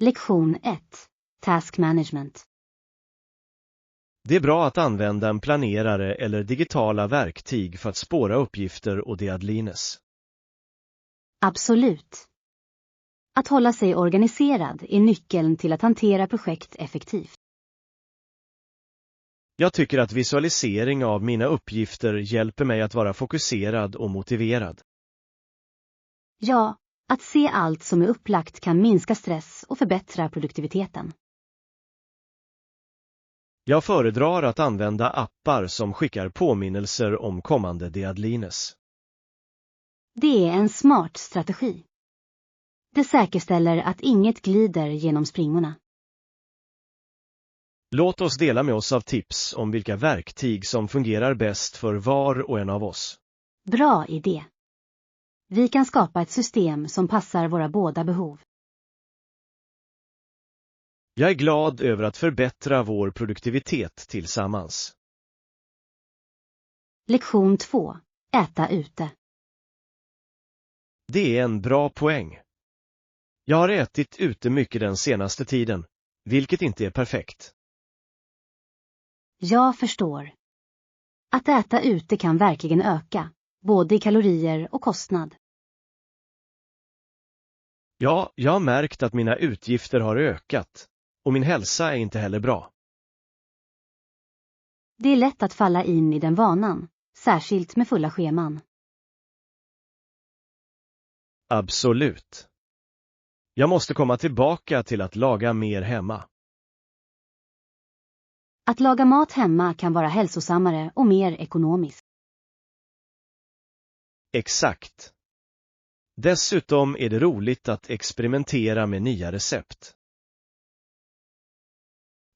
Lektion 1. Task Management. Det är bra att använda en planerare eller digitala verktyg för att spåra uppgifter och deadlines. Absolut. Att hålla sig organiserad är nyckeln till att hantera projekt effektivt. Jag tycker att visualisering av mina uppgifter hjälper mig att vara fokuserad och motiverad. Ja, att se allt som är upplagt kan minska stress och förbättra produktiviteten. Jag föredrar att använda appar som skickar påminnelser om kommande deadlines. Det är en smart strategi. Det säkerställer att inget glider genom springorna. Låt oss dela med oss av tips om vilka verktyg som fungerar bäst för var och en av oss. Bra idé. Vi kan skapa ett system som passar våra båda behov. Jag är glad över att förbättra vår produktivitet tillsammans. Lektion 2. Äta ute. Det är en bra poäng. Jag har ätit ute mycket den senaste tiden, vilket inte är perfekt. Jag förstår. Att äta ute kan verkligen öka, både i kalorier och kostnad. Ja, jag har märkt att mina utgifter har ökat, och min hälsa är inte heller bra. Det är lätt att falla in i den vanan, särskilt med fulla scheman. Absolut. Jag måste komma tillbaka till att laga mer hemma. Att laga mat hemma kan vara hälsosammare och mer ekonomiskt. Exakt. Dessutom är det roligt att experimentera med nya recept.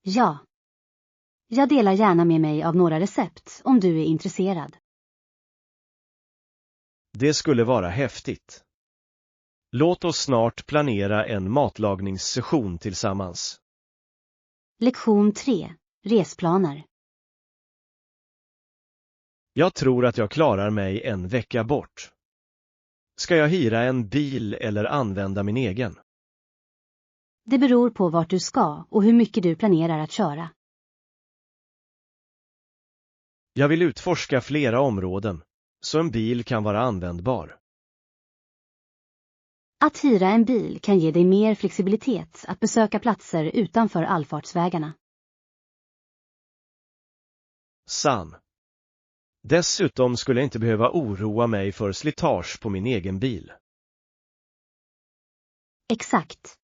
Ja. Jag delar gärna med mig av några recept om du är intresserad. Det skulle vara häftigt. Låt oss snart planera en matlagningssession tillsammans. Lektion 3. Resplaner. Jag tror att jag klarar mig en vecka bort. Ska jag hyra en bil eller använda min egen? Det beror på vart du ska och hur mycket du planerar att köra. Jag vill utforska flera områden, så en bil kan vara användbar. Att hyra en bil kan ge dig mer flexibilitet att besöka platser utanför allfartsvägarna. Sann. Dessutom skulle jag inte behöva oroa mig för slitage på min egen bil. Exakt.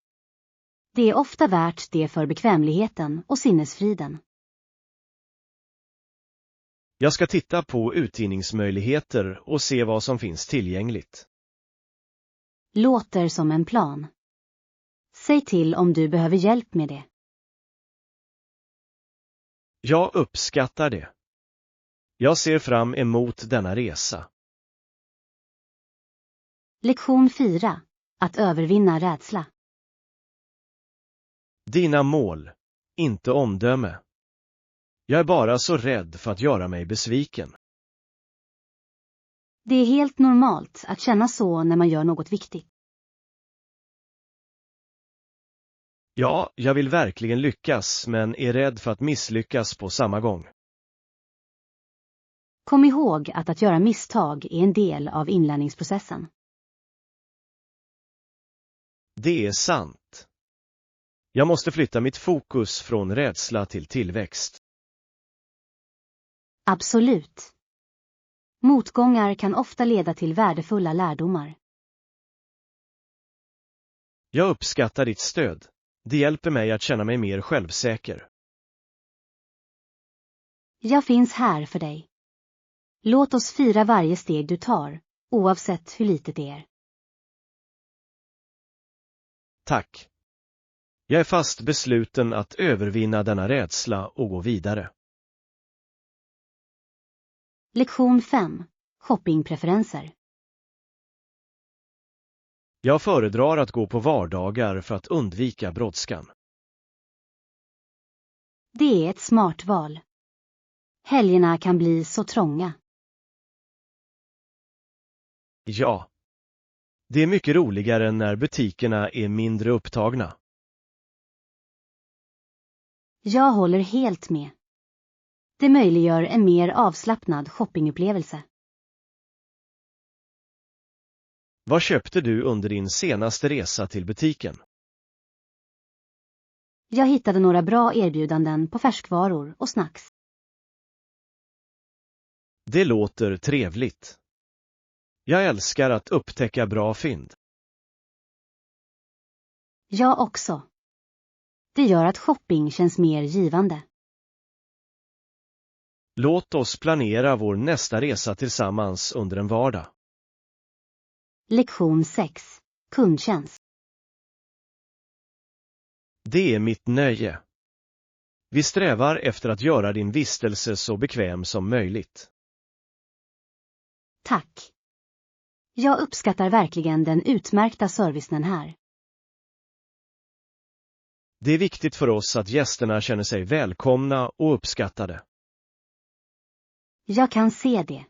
Det är ofta värt det för bekvämligheten och sinnesfriden. Jag ska titta på uthyrningsmöjligheter och se vad som finns tillgängligt. Låter som en plan. Säg till om du behöver hjälp med det. Jag uppskattar det. Jag ser fram emot denna resa. Lektion 4. Att övervinna rädsla. Dina mål, inte omdöme. Jag är bara så rädd för att göra mig besviken. Det är helt normalt att känna så när man gör något viktigt. Ja, jag vill verkligen lyckas men är rädd för att misslyckas på samma gång. Kom ihåg att göra misstag är en del av inlärningsprocessen. Det är sant. Jag måste flytta mitt fokus från rädsla till tillväxt. Absolut. Motgångar kan ofta leda till värdefulla lärdomar. Jag uppskattar ditt stöd. Det hjälper mig att känna mig mer självsäker. Jag finns här för dig. Låt oss fira varje steg du tar, oavsett hur litet det är. Tack. Jag är fast besluten att övervinna denna rädsla och gå vidare. Lektion 5. Shoppingpreferenser. Jag föredrar att gå på vardagar för att undvika brådskan. Det är ett smart val. Helgerna kan bli så trånga. Ja. Det är mycket roligare när butikerna är mindre upptagna. Jag håller helt med. Det möjliggör en mer avslappnad shoppingupplevelse. Vad köpte du under din senaste resa till butiken? Jag hittade några bra erbjudanden på färskvaror och snacks. Det låter trevligt. Jag älskar att upptäcka bra fynd. Jag också. Det gör att shopping känns mer givande. Låt oss planera vår nästa resa tillsammans under en vardag. Lektion 6. Kundtjänst. Det är mitt nöje. Vi strävar efter att göra din vistelse så bekväm som möjligt. Tack. Jag uppskattar verkligen den utmärkta servicen här. Det är viktigt för oss att gästerna känner sig välkomna och uppskattade. Jag kan se det.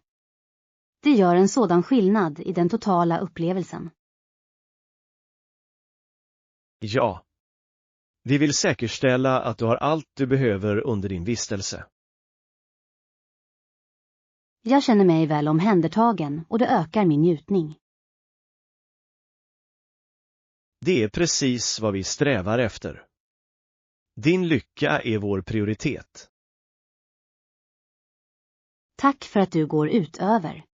Det gör en sådan skillnad i den totala upplevelsen. Ja. Vi vill säkerställa att du har allt du behöver under din vistelse. Jag känner mig väl omhändertagen och det ökar min njutning. Det är precis vad vi strävar efter. Din lycka är vår prioritet. Tack för att du går utöver.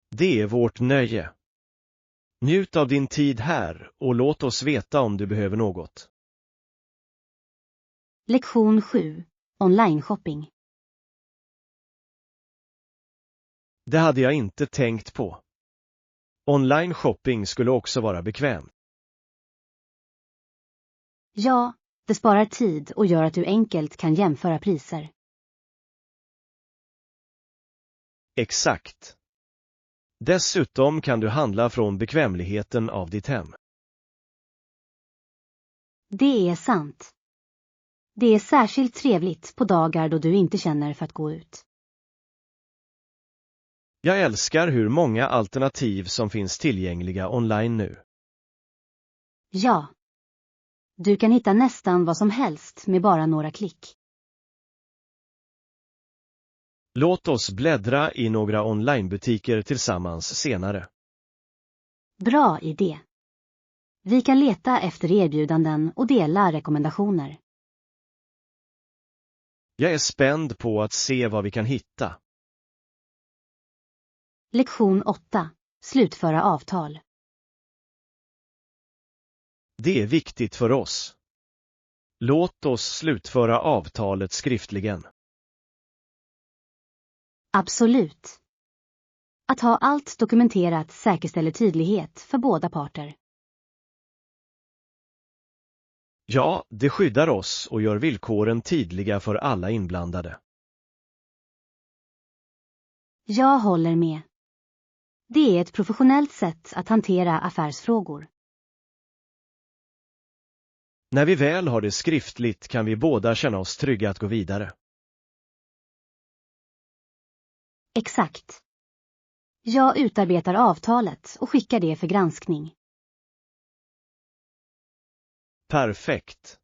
Det är vårt nöje. Njut av din tid här och låt oss veta om du behöver något. Lektion 7. Online shopping. Det hade jag inte tänkt på. Online shopping skulle också vara bekväm. Ja, det sparar tid och gör att du enkelt kan jämföra priser. Exakt. Dessutom kan du handla från bekvämligheten av ditt hem. Det är sant. Det är särskilt trevligt på dagar då du inte känner för att gå ut. Jag älskar hur många alternativ som finns tillgängliga online nu. Ja. Du kan hitta nästan vad som helst med bara några klick. Låt oss bläddra i några onlinebutiker tillsammans senare. Bra idé. Vi kan leta efter erbjudanden och dela rekommendationer. Jag är spänd på att se vad vi kan hitta. Lektion 8. Slutföra avtal. Det är viktigt för oss. Låt oss slutföra avtalet skriftligen. Absolut. Att ha allt dokumenterat säkerställer tydlighet för båda parter. Ja, det skyddar oss och gör villkoren tydliga för alla inblandade. Jag håller med. Det är ett professionellt sätt att hantera affärsfrågor. När vi väl har det skriftligt kan vi båda känna oss trygga att gå vidare. Exakt. Jag utarbetar avtalet och skickar det för granskning. Perfekt.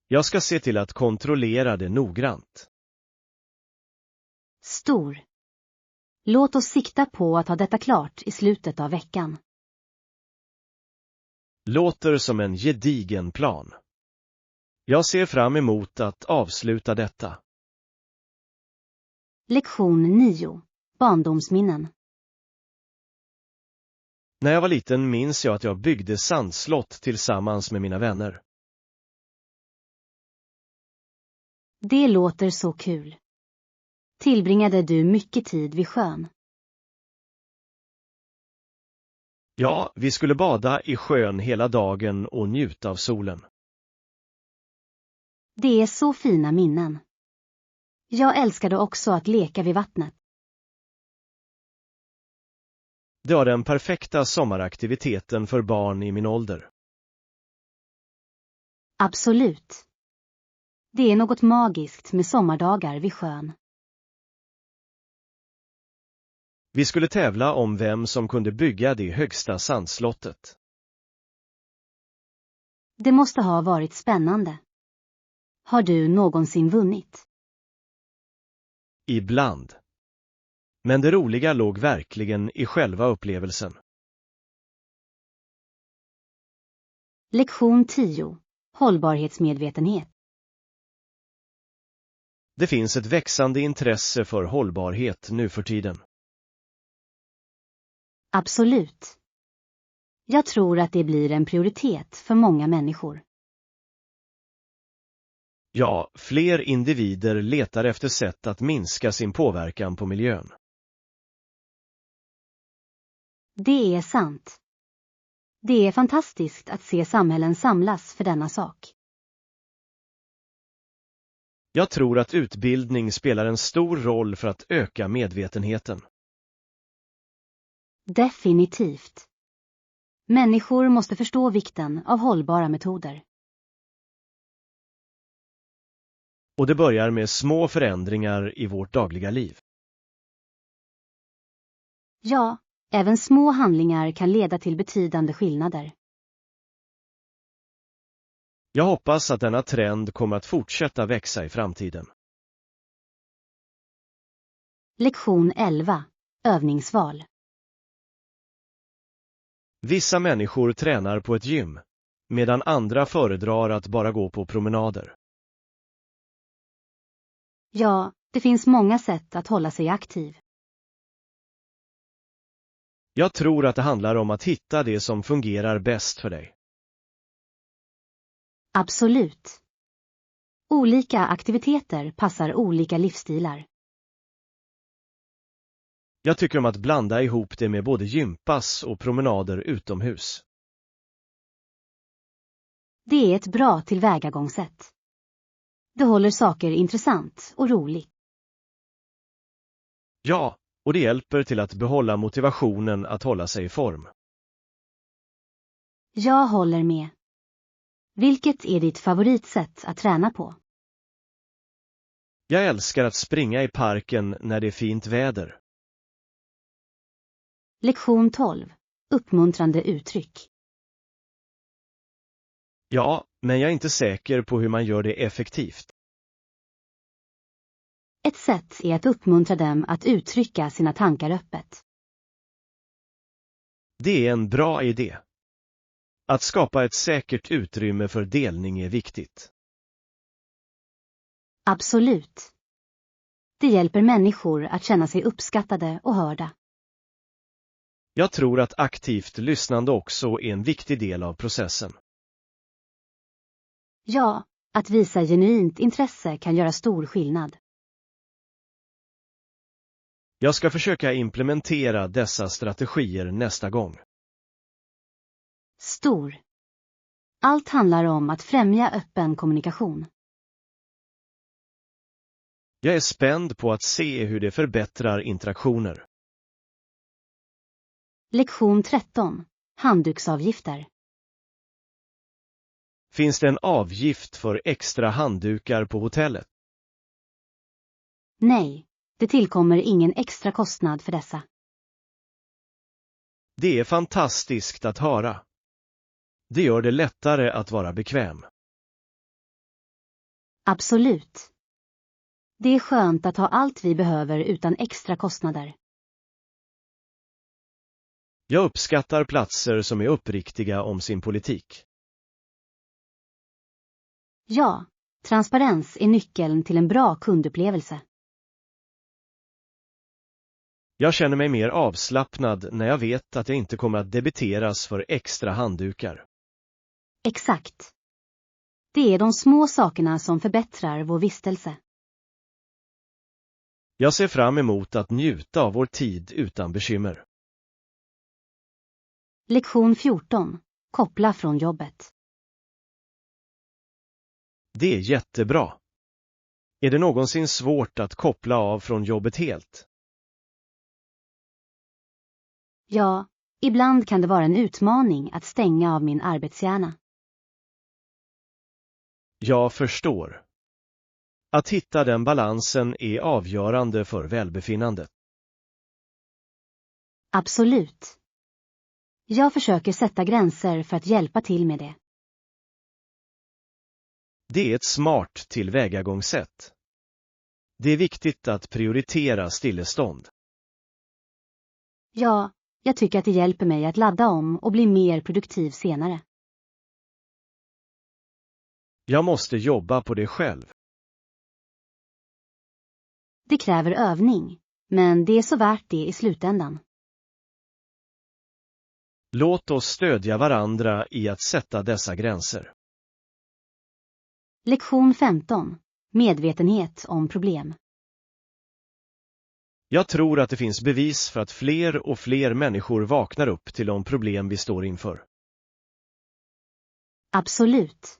Jag ska se till att kontrollera det noggrant. Stor. Låt oss sikta på att ha detta klart i slutet av veckan. Låter som en gedigen plan. Jag ser fram emot att avsluta detta. Lektion 9. Barndomsminnen. När jag var liten minns jag att jag byggde sandslott tillsammans med mina vänner. Det låter så kul. Tillbringade du mycket tid vid sjön? Ja, vi skulle bada i sjön hela dagen och njuta av solen. Det är så fina minnen. Jag älskade också att leka vid vattnet. Det var den perfekta sommaraktiviteten för barn i min ålder. Absolut. Det är något magiskt med sommardagar vid sjön. Vi skulle tävla om vem som kunde bygga det högsta sandslottet. Det måste ha varit spännande. Har du någonsin vunnit? Ibland. Men det roliga låg verkligen i själva upplevelsen. Lektion 10. Hållbarhetsmedvetenhet. Det finns ett växande intresse för hållbarhet nu för tiden. Absolut. Jag tror att det blir en prioritet för många människor. Ja, fler individer letar efter sätt att minska sin påverkan på miljön. Det är sant. Det är fantastiskt att se samhällen samlas för denna sak. Jag tror att utbildning spelar en stor roll för att öka medvetenheten. Definitivt. Människor måste förstå vikten av hållbara metoder. Och det börjar med små förändringar i vårt dagliga liv. Ja, även små handlingar kan leda till betydande skillnader. Jag hoppas att denna trend kommer att fortsätta växa i framtiden. Lektion 11. Övningsval. Vissa människor tränar på ett gym, medan andra föredrar att bara gå på promenader. Ja, det finns många sätt att hålla sig aktiv. Jag tror att det handlar om att hitta det som fungerar bäst för dig. Absolut. Olika aktiviteter passar olika livsstilar. Jag tycker om att blanda ihop det med både gympass och promenader utomhus. Det är ett bra tillvägagångssätt. Det håller saker intressant och roligt. Ja, och det hjälper till att behålla motivationen att hålla sig i form. Jag håller med. Vilket är ditt favoritsätt att träna på? Jag älskar att springa i parken när det är fint väder. Lektion 12. Uppmuntrande uttryck. Ja, men jag är inte säker på hur man gör det effektivt. Ett sätt är att uppmuntra dem att uttrycka sina tankar öppet. Det är en bra idé. Att skapa ett säkert utrymme för delning är viktigt. Absolut. Det hjälper människor att känna sig uppskattade och hörda. Jag tror att aktivt lyssnande också är en viktig del av processen. Ja, att visa genuint intresse kan göra stor skillnad. Jag ska försöka implementera dessa strategier nästa gång. Stor. Allt handlar om att främja öppen kommunikation. Jag är spänd på att se hur det förbättrar interaktioner. Lektion 13. Handduksavgifter. Finns det en avgift för extra handdukar på hotellet? Nej, det tillkommer ingen extra kostnad för dessa. Det är fantastiskt att höra. Det gör det lättare att vara bekväm. Absolut. Det är skönt att ha allt vi behöver utan extra kostnader. Jag uppskattar platser som är uppriktiga om sin politik. Ja, transparens är nyckeln till en bra kundupplevelse. Jag känner mig mer avslappnad när jag vet att jag inte kommer att debiteras för extra handdukar. Exakt. Det är de små sakerna som förbättrar vår vistelse. Jag ser fram emot att njuta av vår tid utan bekymmer. Lektion 14. Koppla från jobbet. Det är jättebra. Är det någonsin svårt att koppla av från jobbet helt? Ja, ibland kan det vara en utmaning att stänga av min arbetshjärna. Jag förstår. Att hitta den balansen är avgörande för välbefinnandet. Absolut. Jag försöker sätta gränser för att hjälpa till med det. Det är ett smart tillvägagångssätt. Det är viktigt att prioritera stillestånd. Ja, jag tycker att det hjälper mig att ladda om och bli mer produktiv senare. Jag måste jobba på det själv. Det kräver övning, men det är så värt det i slutändan. Låt oss stödja varandra i att sätta dessa gränser. Lektion 15. Medvetenhet om problem. Jag tror att det finns bevis för att fler och fler människor vaknar upp till de problem vi står inför. Absolut.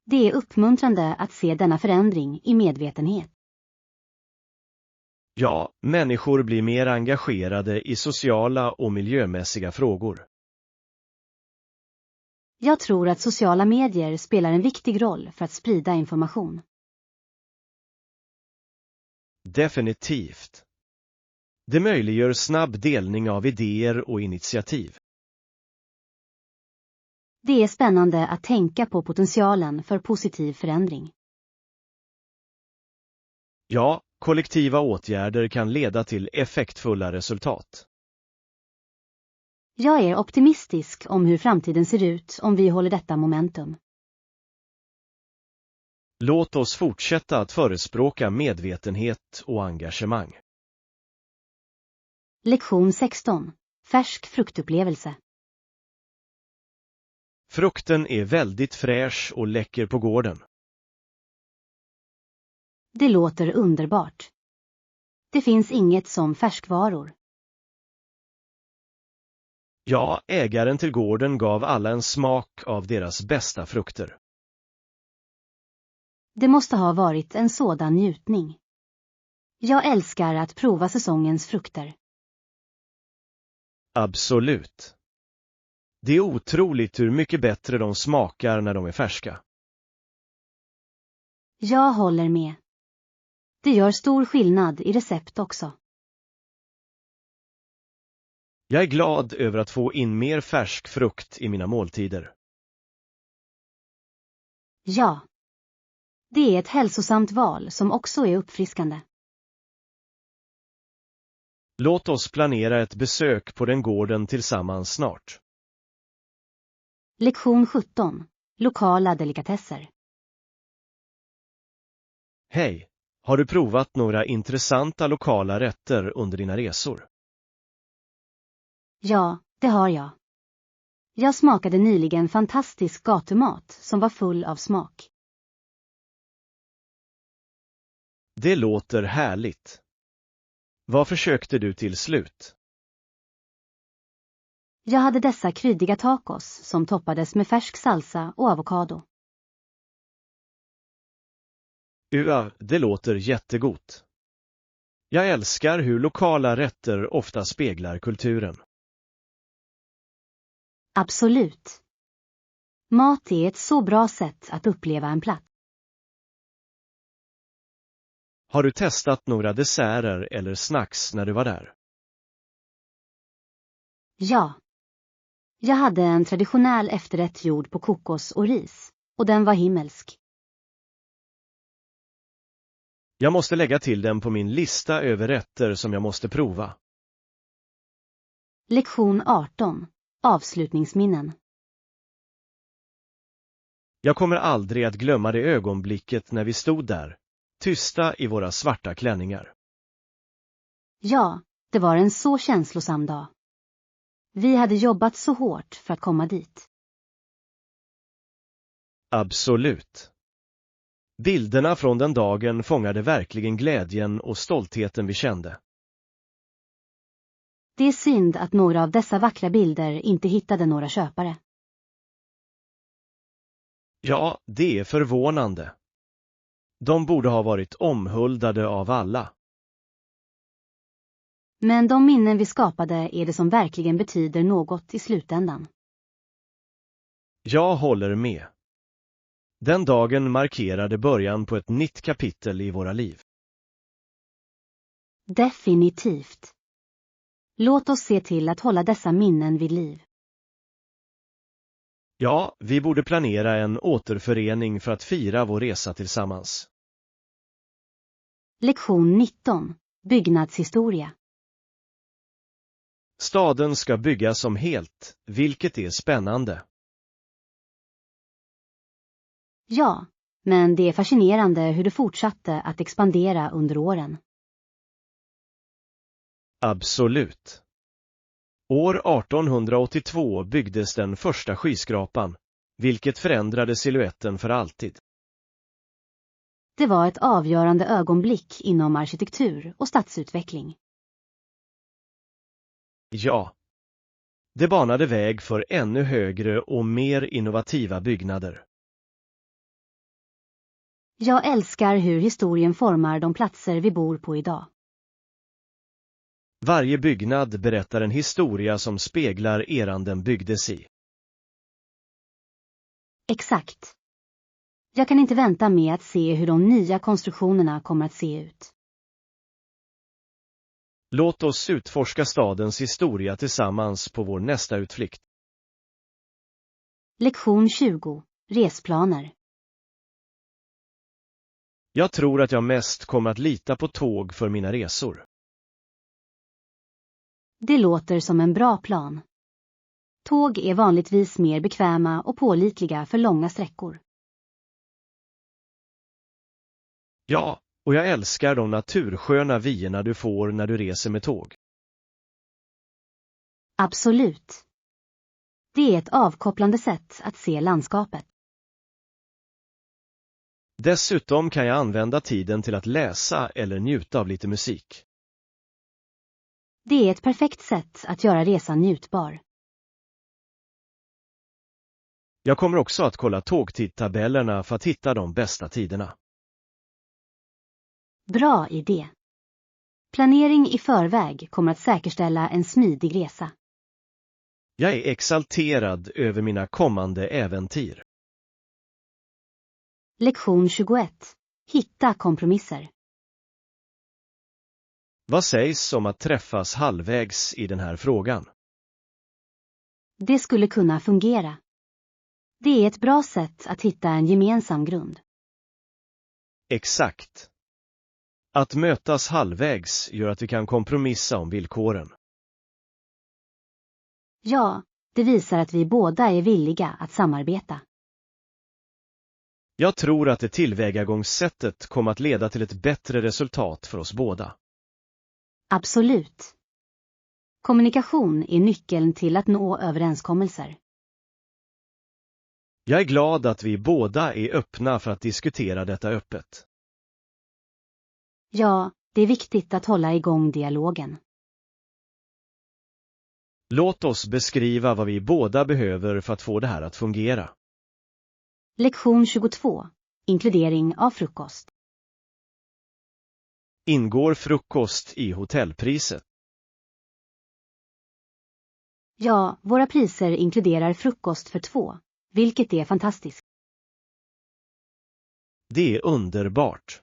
Det är uppmuntrande att se denna förändring i medvetenhet. Ja, människor blir mer engagerade i sociala och miljömässiga frågor. Jag tror att sociala medier spelar en viktig roll för att sprida information. Definitivt. Det möjliggör snabb delning av idéer och initiativ. Det är spännande att tänka på potentialen för positiv förändring. Ja, kollektiva åtgärder kan leda till effektfulla resultat. Jag är optimistisk om hur framtiden ser ut om vi håller detta momentum. Låt oss fortsätta att förespråka medvetenhet och engagemang. Lektion 16. Färsk fruktupplevelse. Frukten är väldigt fräsch och läcker på gården. Det låter underbart. Det finns inget som färskvaror. Ja, ägaren till gården gav alla en smak av deras bästa frukter. Det måste ha varit en sådan njutning. Jag älskar att prova säsongens frukter. Absolut. Det är otroligt hur mycket bättre de smakar när de är färska. Jag håller med. Det gör stor skillnad i recept också. Jag är glad över att få in mer färsk frukt i mina måltider. Ja. Det är ett hälsosamt val som också är uppfriskande. Låt oss planera ett besök på den gården tillsammans snart. Lektion 17. Lokala delikatesser. Hej, har du provat några intressanta lokala rätter under dina resor? Ja, det har jag. Jag smakade nyligen fantastisk gatumat som var full av smak. Det låter härligt. Vad försökte du till slut? Jag hade dessa kryddiga tacos som toppades med färsk salsa och avokado. Det låter jättegott. Jag älskar hur lokala rätter ofta speglar kulturen. Absolut. Mat är ett så bra sätt att uppleva en plats. Har du testat några desserter eller snacks när du var där? Ja. Jag hade en traditionell efterrätt gjord på kokos och ris, och den var himmelsk. Jag måste lägga till den på min lista över rätter som jag måste prova. Lektion 18. Avslutningsminnen. Jag kommer aldrig att glömma det ögonblicket när vi stod där, tysta i våra svarta klänningar. Ja, det var en så känslosam dag. Vi hade jobbat så hårt för att komma dit. Absolut. Bilderna från den dagen fångade verkligen glädjen och stoltheten vi kände. Det är synd att några av dessa vackra bilder inte hittade några köpare. Ja, det är förvånande. De borde ha varit omhuldade av alla. Men de minnen vi skapade är det som verkligen betyder något i slutändan. Jag håller med. Den dagen markerade början på ett nytt kapitel i våra liv. Definitivt. Låt oss se till att hålla dessa minnen vid liv. Ja, vi borde planera en återförening för att fira vår resa tillsammans. Lektion 19. Byggnadshistoria. Staden ska byggas som helt, vilket är spännande. Ja, men det är fascinerande hur det fortsatte att expandera under åren. Absolut. År 1882 byggdes den första skyskrapan, vilket förändrade siluetten för alltid. Det var ett avgörande ögonblick inom arkitektur och stadsutveckling. Ja. Det banade väg för ännu högre och mer innovativa byggnader. Jag älskar hur historien formar de platser vi bor på idag. Varje byggnad berättar en historia som speglar eran den byggdes i. Exakt. Jag kan inte vänta med att se hur de nya konstruktionerna kommer att se ut. Låt oss utforska stadens historia tillsammans på vår nästa utflykt. Lektion 20. Resplaner. Jag tror att jag mest kommer att lita på tåg för mina resor. Det låter som en bra plan. Tåg är vanligtvis mer bekväma och pålitliga för långa sträckor. Ja, och jag älskar de natursköna vyerna du får när du reser med tåg. Absolut. Det är ett avkopplande sätt att se landskapet. Dessutom kan jag använda tiden till att läsa eller njuta av lite musik. Det är ett perfekt sätt att göra resan njutbar. Jag kommer också att kolla tågtidtabellerna för att hitta de bästa tiderna. Bra idé. Planering i förväg kommer att säkerställa en smidig resa. Jag är exalterad över mina kommande äventyr. Lektion 21. Hitta kompromisser. Vad sägs om att träffas halvvägs i den här frågan? Det skulle kunna fungera. Det är ett bra sätt att hitta en gemensam grund. Exakt. Att mötas halvvägs gör att vi kan kompromissa om villkoren. Ja, det visar att vi båda är villiga att samarbeta. Jag tror att det tillvägagångssättet kommer att leda till ett bättre resultat för oss båda. Absolut. Kommunikation är nyckeln till att nå överenskommelser. Jag är glad att vi båda är öppna för att diskutera detta öppet. Ja, det är viktigt att hålla igång dialogen. Låt oss beskriva vad vi båda behöver för att få det här att fungera. Lektion 22. Inkludering av frukost. Ingår frukost i hotellpriset? Ja, våra priser inkluderar frukost för 2, vilket är fantastiskt. Det är underbart.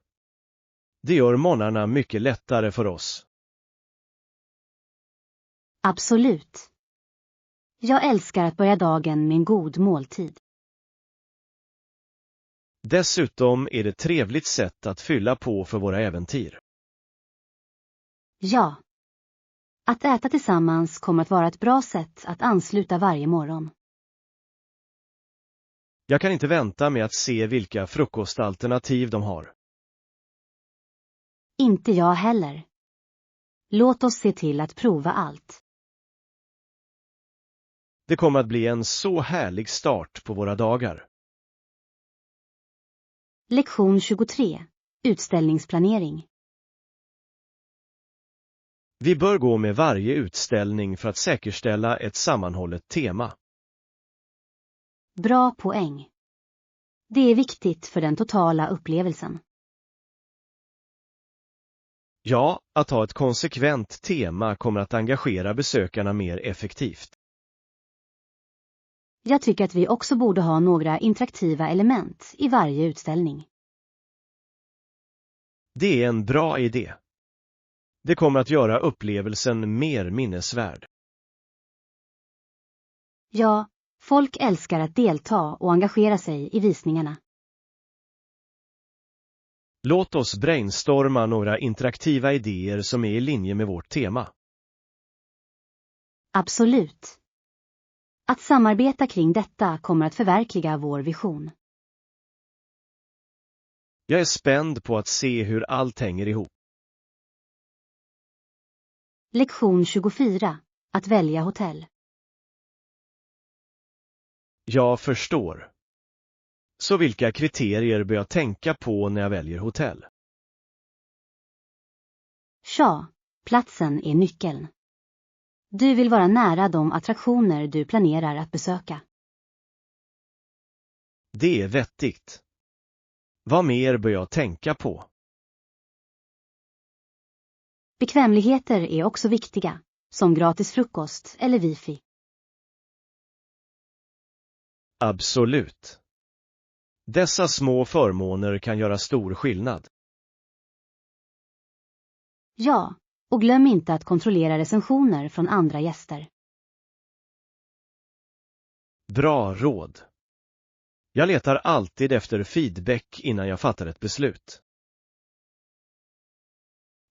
Det gör morgnarna mycket lättare för oss. Absolut. Jag älskar att börja dagen med en god måltid. Dessutom är det ett trevligt sätt att fylla på för våra äventyr. Ja. Att äta tillsammans kommer att vara ett bra sätt att ansluta varje morgon. Jag kan inte vänta med att se vilka frukostalternativ de har. Inte jag heller. Låt oss se till att prova allt. Det kommer att bli en så härlig start på våra dagar. Lektion 23. Utställningsplanering. Vi bör gå med varje utställning för att säkerställa ett sammanhållet tema. Bra poäng. Det är viktigt för den totala upplevelsen. Ja, att ha ett konsekvent tema kommer att engagera besökarna mer effektivt. Jag tycker att vi också borde ha några interaktiva element i varje utställning. Det är en bra idé. Det kommer att göra upplevelsen mer minnesvärd. Ja, Folk älskar att delta och engagera sig i visningarna. Låt oss brainstorma några interaktiva idéer som är i linje med vårt tema. Absolut. Att samarbeta kring detta kommer att förverkliga vår vision. Jag är spänd på att se hur allt hänger ihop. Lektion 24. Att välja hotell. Jag förstår. Så vilka kriterier bör jag tänka på när jag väljer hotell? Ja, platsen är nyckeln. Du vill vara nära de attraktioner du planerar att besöka. Det är vettigt. Vad mer bör jag tänka på? Bekvämligheter är också viktiga, som gratis frukost eller wifi. Absolut. Dessa små förmåner kan göra stor skillnad. Ja, och glöm inte att kontrollera recensioner från andra gäster. Bra råd. Jag letar alltid efter feedback innan jag fattar ett beslut.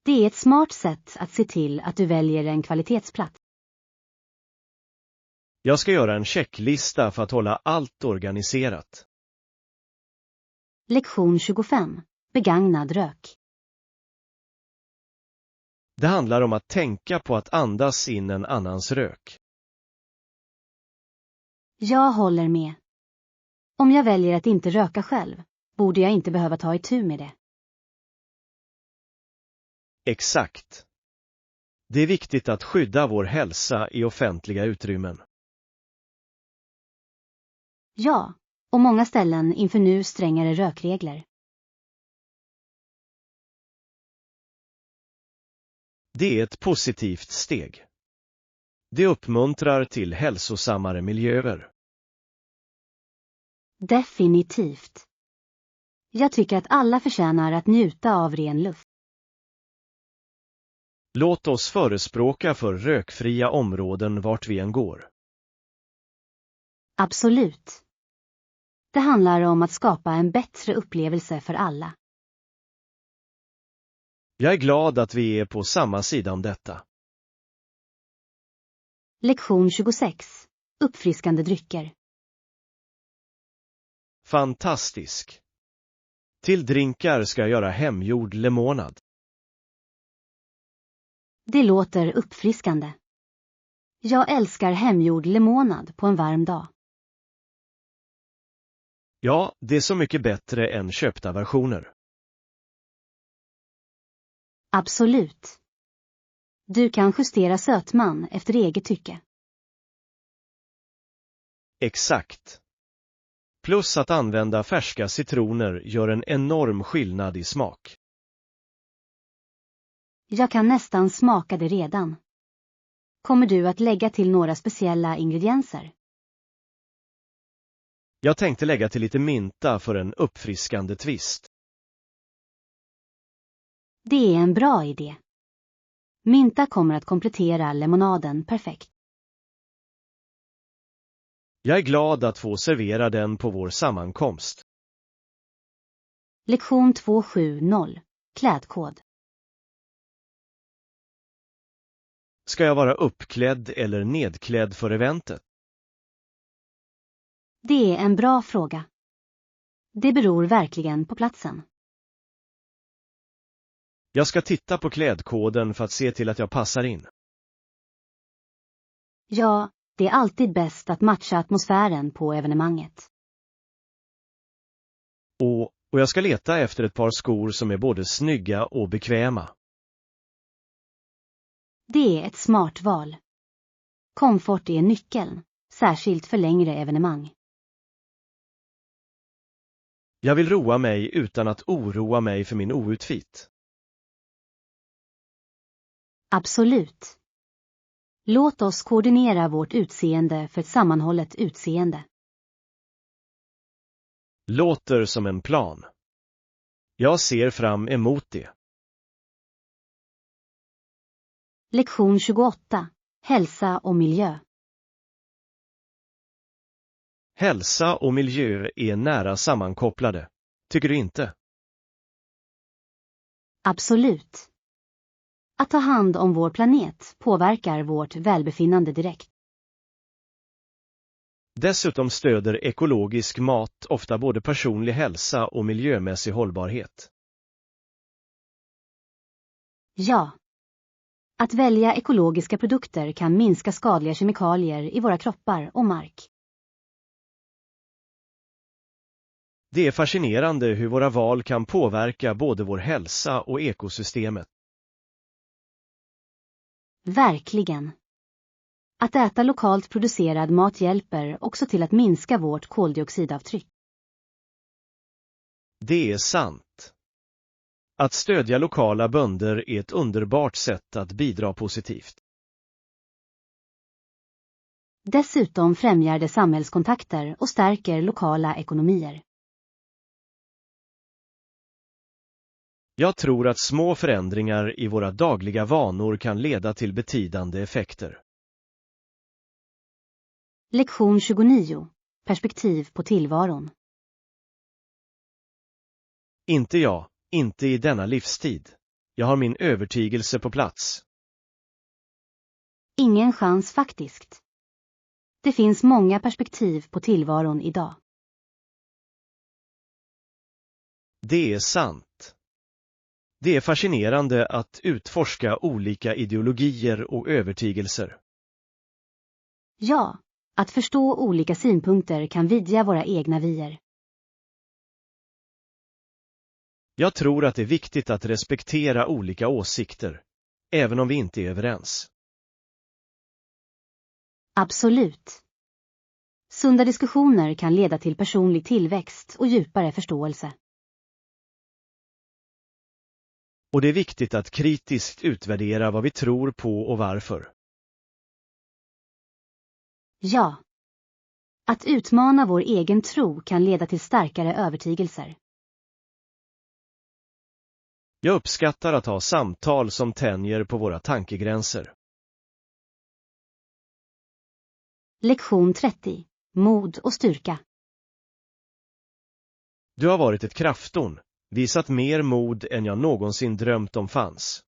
Det är ett smart sätt att se till att du väljer en kvalitetsplats. Jag ska göra en checklista för att hålla allt organiserat. Lektion 25. Begagnad rök. Det handlar om att tänka på att andas in en annans rök. Jag håller med. Om jag väljer att inte röka själv, borde jag inte behöva ta itu med det. Exakt. Det är viktigt att skydda vår hälsa i offentliga utrymmen. Ja, och många ställen inför nu strängare rökregler. Det är ett positivt steg. Det uppmuntrar till hälsosammare miljöer. Definitivt. Jag tycker att alla förtjänar att njuta av ren luft. Låt oss förespråka för rökfria områden vart vi än går. Absolut. Det handlar om att skapa en bättre upplevelse för alla. Jag är glad att vi är på samma sida om detta. Lektion 26. Uppfriskande drycker. Fantastisk. Till drinkar ska jag göra hemgjord lemonad. Det låter uppfriskande. Jag älskar hemgjord lemonad på en varm dag. Ja, det är så mycket bättre än köpta versioner. Absolut. Du kan justera sötman efter eget tycke. Exakt. Plus att använda färska citroner gör en enorm skillnad i smak. Jag kan nästan smaka det redan. Kommer du att lägga till några speciella ingredienser? Jag tänkte lägga till lite mynta för en uppfriskande twist. Det är en bra idé. Mynta kommer att komplettera lemonaden perfekt. Jag är glad att få servera den på vår sammankomst. Lektion 270. Klädkod. Ska jag vara uppklädd eller nedklädd för eventet? Det är en bra fråga. Det beror verkligen på platsen. Jag ska titta på klädkoden för att se till att jag passar in. Ja, det är alltid bäst att matcha atmosfären på evenemanget. Och jag ska leta efter ett par skor som är både snygga och bekväma. Det är ett smart val. Komfort är nyckeln, särskilt för längre evenemang. Jag vill roa mig utan att oroa mig för min outfit. Absolut. Låt oss koordinera vårt utseende för ett sammanhållet utseende. Låter som en plan. Jag ser fram emot det. Lektion 28. Hälsa och miljö. Hälsa och miljö är nära sammankopplade. Tycker du inte? Absolut. Att ta hand om vår planet påverkar vårt välbefinnande direkt. Dessutom stöder ekologisk mat ofta både personlig hälsa och miljömässig hållbarhet. Ja. Att välja ekologiska produkter kan minska skadliga kemikalier i våra kroppar och mark. Det är fascinerande hur våra val kan påverka både vår hälsa och ekosystemet. Verkligen. Att äta lokalt producerad mat hjälper också till att minska vårt koldioxidavtryck. Det är sant. Att stödja lokala bönder är ett underbart sätt att bidra positivt. Dessutom främjar det samhällskontakter och stärker lokala ekonomier. Jag tror att små förändringar i våra dagliga vanor kan leda till betydande effekter. Lektion 29. Perspektiv på tillvaron. Inte i denna livstid. Jag har min övertygelse på plats. Ingen chans faktiskt. Det finns många perspektiv på tillvaron idag. Det är sant. Det är fascinerande att utforska olika ideologier och övertygelser. Ja, att förstå olika synpunkter kan vidga våra egna vyer. Jag tror att det är viktigt att respektera olika åsikter, även om vi inte är överens. Absolut. Sunda diskussioner kan leda till personlig tillväxt och djupare förståelse. Och det är viktigt att kritiskt utvärdera vad vi tror på och varför. Ja. Att utmana vår egen tro kan leda till starkare övertygelser. Jag uppskattar att ha samtal som tänjer på våra tankegränser. Lektion 30. Mod och styrka. Du har varit ett krafton, visat mer mod än jag någonsin drömt om fanns.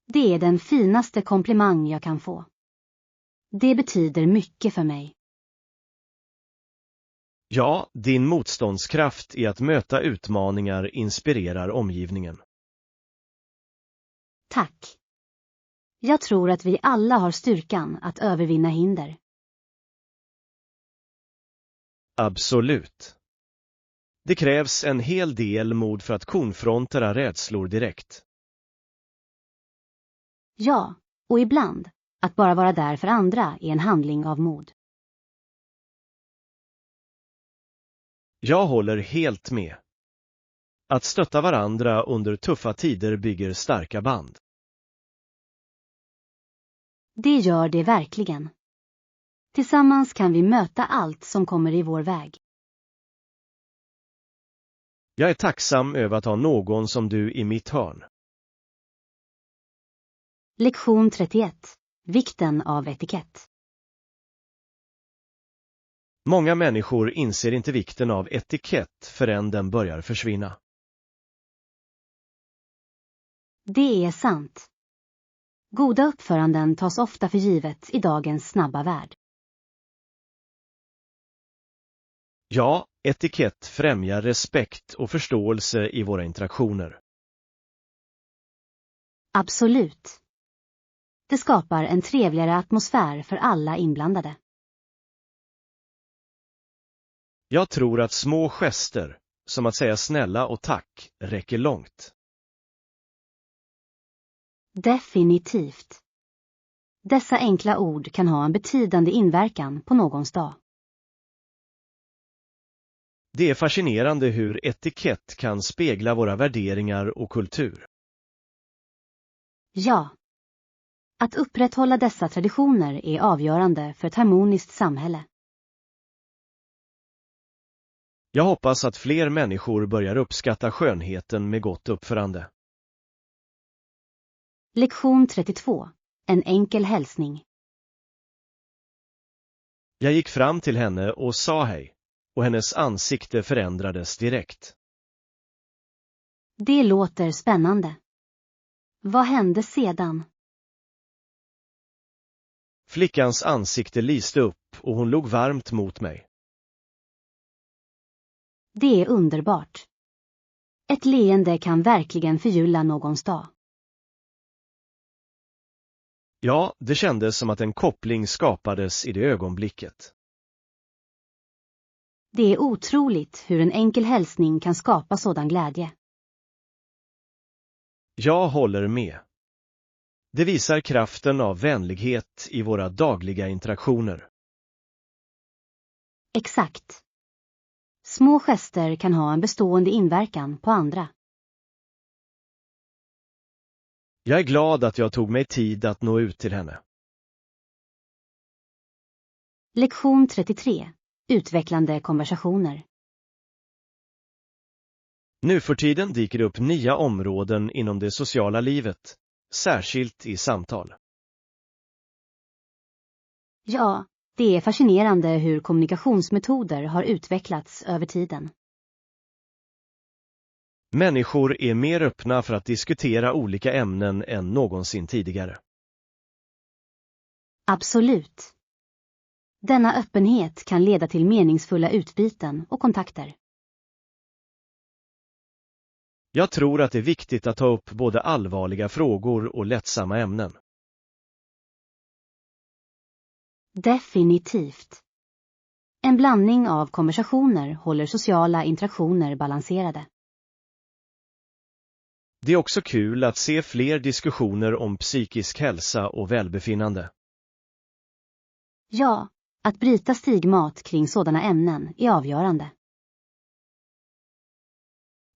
Det är den finaste komplimang jag kan få. Det betyder mycket för mig. Ja, din motståndskraft i att möta utmaningar inspirerar omgivningen. Tack. Jag tror att vi alla har styrkan att övervinna hinder. Absolut. Det krävs en hel del mod för att konfrontera rädslor direkt. Ja, och ibland, att bara vara där för andra är en handling av mod. Jag håller helt med. Att stötta varandra under tuffa tider bygger starka band. Det gör det verkligen. Tillsammans kan vi möta allt som kommer i vår väg. Jag är tacksam över att ha någon som du i mitt hörn. Lektion 31. Vikten av etikett. Många människor inser inte vikten av etikett förrän den börjar försvinna. Det är sant. Goda uppföranden tas ofta för givet i dagens snabba värld. Ja, etikett främjar respekt och förståelse i våra interaktioner. Absolut. Det skapar en trevligare atmosfär för alla inblandade. Jag tror att små gester, som att säga snälla och tack, räcker långt. Definitivt. Dessa enkla ord kan ha en betydande inverkan på någons dag. Det är fascinerande hur etikett kan spegla våra värderingar och kultur. Ja. Att upprätthålla dessa traditioner är avgörande för ett harmoniskt samhälle. Jag hoppas att fler människor börjar uppskatta skönheten med gott uppförande. Lektion 32. En enkel hälsning. Jag gick fram till henne och sa hej, och hennes ansikte förändrades direkt. Det låter spännande. Vad hände sedan? Flickans ansikte lyste upp och hon log varmt mot mig. Det är underbart. Ett leende kan verkligen förgylla någons dag. Ja, det kändes som att en koppling skapades i det ögonblicket. Det är otroligt hur en enkel hälsning kan skapa sådan glädje. Jag håller med. Det visar kraften av vänlighet i våra dagliga interaktioner. Exakt. Små gester kan ha en bestående inverkan på andra. Jag är glad att jag tog mig tid att nå ut till henne. Lektion 33. Utvecklande konversationer. Nu för tiden dyker det upp nya områden inom det sociala livet, särskilt i samtal. Ja, det är fascinerande hur kommunikationsmetoder har utvecklats över tiden. Människor är mer öppna för att diskutera olika ämnen än någonsin tidigare. Absolut. Denna öppenhet kan leda till meningsfulla utbyten och kontakter. Jag tror att det är viktigt att ta upp både allvarliga frågor och lättsamma ämnen. Definitivt. En blandning av konversationer håller sociala interaktioner balanserade. Det är också kul att se fler diskussioner om psykisk hälsa och välbefinnande. Ja, att bryta stigmat kring sådana ämnen är avgörande.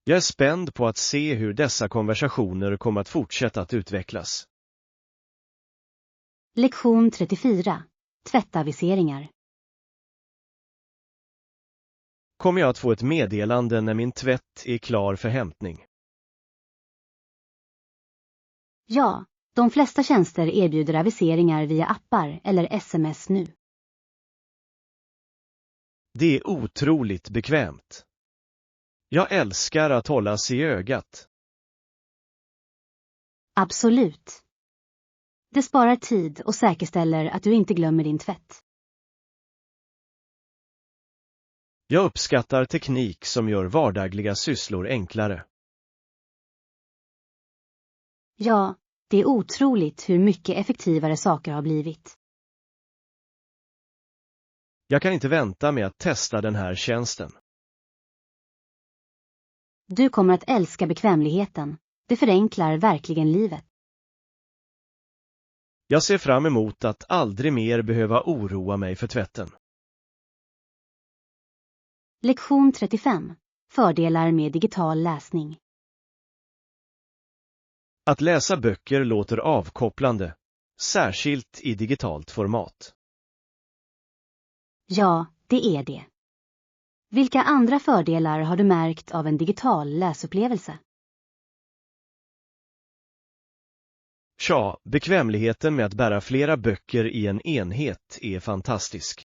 Jag är spänd på att se hur dessa konversationer kommer att fortsätta att utvecklas. Lektion 34. Tvättaviseringar. Kommer jag att få ett meddelande när min tvätt är klar för hämtning? Ja, de flesta tjänster erbjuder aviseringar via appar eller sms nu. Det är otroligt bekvämt. Jag älskar att hållas i ögat. Absolut. Det sparar tid och säkerställer att du inte glömmer din tvätt. Jag uppskattar teknik som gör vardagliga sysslor enklare. Ja, det är otroligt hur mycket effektivare saker har blivit. Jag kan inte vänta med att testa den här tjänsten. Du kommer att älska bekvämligheten. Det förenklar verkligen livet. Jag ser fram emot att aldrig mer behöva oroa mig för tvätten. Lektion 35. Fördelar med digital läsning. Att läsa böcker låter avkopplande, särskilt i digitalt format. Ja, det är det. Vilka andra fördelar har du märkt av en digital läsupplevelse? Tja, bekvämligheten med att bära flera böcker i en enhet är fantastisk.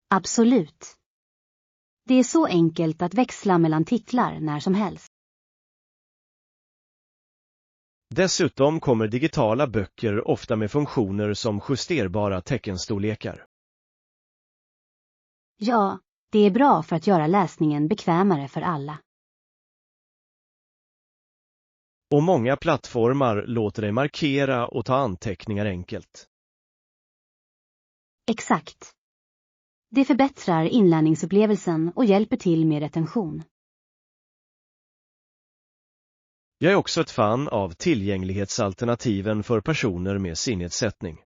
Absolut. Det är så enkelt att växla mellan titlar när som helst. Dessutom kommer digitala böcker ofta med funktioner som justerbara teckenstorlekar. Ja, det är bra för att göra läsningen bekvämare för alla. Och många plattformar låter dig markera och ta anteckningar enkelt. Exakt. Det förbättrar inlärningsupplevelsen och hjälper till med retention. Jag är också ett fan av tillgänglighetsalternativen för personer med synnedsättning.